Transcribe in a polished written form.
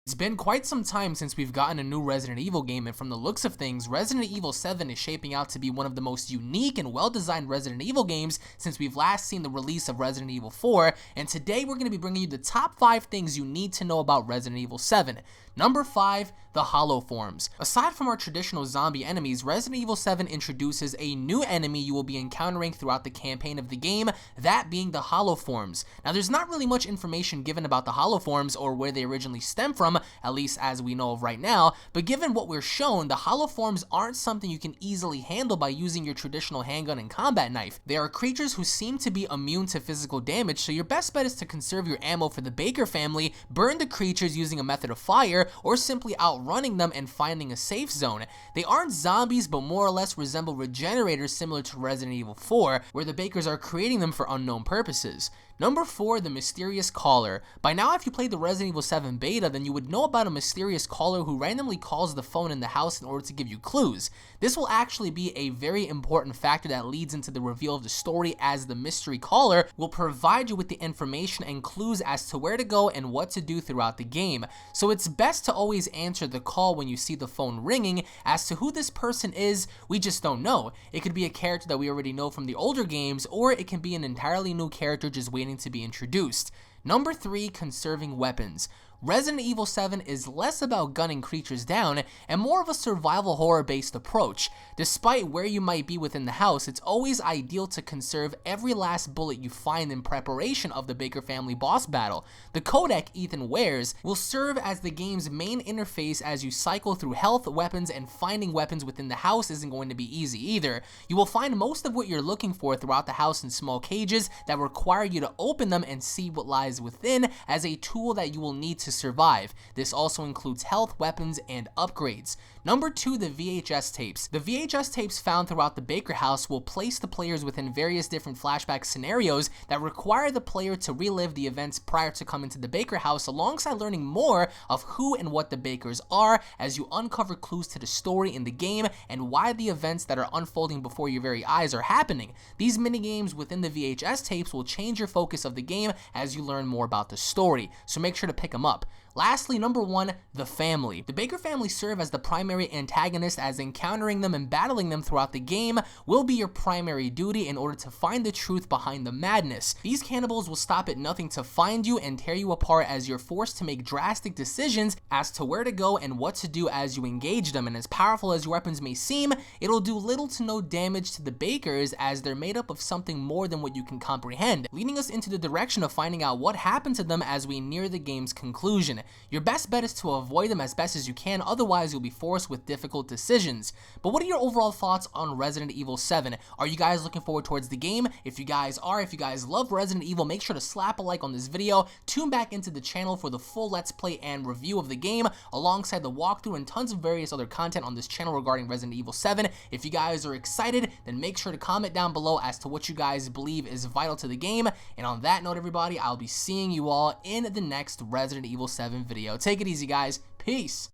It's been quite some time since we've gotten a new Resident Evil game, and from the looks of things, Resident Evil 7 is shaping out to be one of the most unique and well-designed Resident Evil games since we've last seen the release of Resident Evil 4, and today we're going to be bringing you the top 5 things you need to know about Resident Evil 7. Number 5, the Holoforms. Aside from our traditional zombie enemies, Resident Evil 7 introduces a new enemy you will be encountering throughout the campaign of the game, that being the Holoforms. Now, there's not really much information given about the Holoforms or where they originally stem from, at least as we know of right now, but given what we're shown, the Holoforms aren't something you can easily handle by using your traditional handgun and combat knife. They are creatures who seem to be immune to physical damage, so your best bet is to conserve your ammo for the Baker family, burn the creatures using a method of fire, or simply outrunning them and finding a safe zone. They aren't zombies, but more or less resemble regenerators similar to Resident Evil 4, where the Bakers are creating them for unknown purposes. Number 4, the mysterious caller. By now, if you played the Resident Evil 7 beta, then you would know about a mysterious caller who randomly calls the phone in the house in order to give you clues. This will actually be a very important factor that leads into the reveal of the story, as the mystery caller will provide you with the information and clues as to where to go and what to do throughout the game. So it's best to always answer the call when you see the phone ringing. As to who this person is, we just don't know. It could be a character that we already know from the older games, or it can be an entirely new character just waiting to be introduced. Number 3, conserving weapons. Resident Evil 7 is less about gunning creatures down and more of a survival horror based approach. Despite where you might be within the house, it's always ideal to conserve every last bullet you find in preparation of the Baker family boss battle. The codec Ethan wears will serve as the game's main interface as you cycle through health, weapons, and finding weapons within the house isn't going to be easy either. You will find most of what you're looking for throughout the house in small cages that require you to open them and see what lies within as a tool that you will need to survive. This also includes health, weapons, and upgrades. Number 2, the VHS tapes. The VHS tapes found throughout the Baker house will place the players within various different flashback scenarios that require the player to relive the events prior to coming to the Baker house, alongside learning more of who and what the Bakers are as you uncover clues to the story in the game and why the events that are unfolding before your very eyes are happening. These minigames within the VHS tapes will change your focus of the game as you learn more about the story, so make sure to pick them up. Lastly, number 1, the family. The Baker family serve as the primary antagonist, as encountering them and battling them throughout the game will be your primary duty in order to find the truth behind the madness. These cannibals will stop at nothing to find you and tear you apart as you're forced to make drastic decisions as to where to go and what to do as you engage them, and as powerful as your weapons may seem, it'll do little to no damage to the Bakers as they're made up of something more than what you can comprehend, leading us into the direction of finding out what happened to them as we near the game's conclusion. Your best bet is to avoid them as best as you can, otherwise you'll be forced with difficult decisions. But what are your overall thoughts on Resident Evil 7? Are you guys looking forward towards the game? If you guys are, if you guys love Resident Evil, make sure to slap a like on this video, tune back into the channel for the full Let's Play and review of the game, alongside the walkthrough and tons of various other content on this channel regarding Resident Evil 7. If you guys are excited, then make sure to comment down below as to what you guys believe is vital to the game. And on that note, everybody, I'll be seeing you all in the next Resident Evil 7 video. Take it easy, guys. Peace.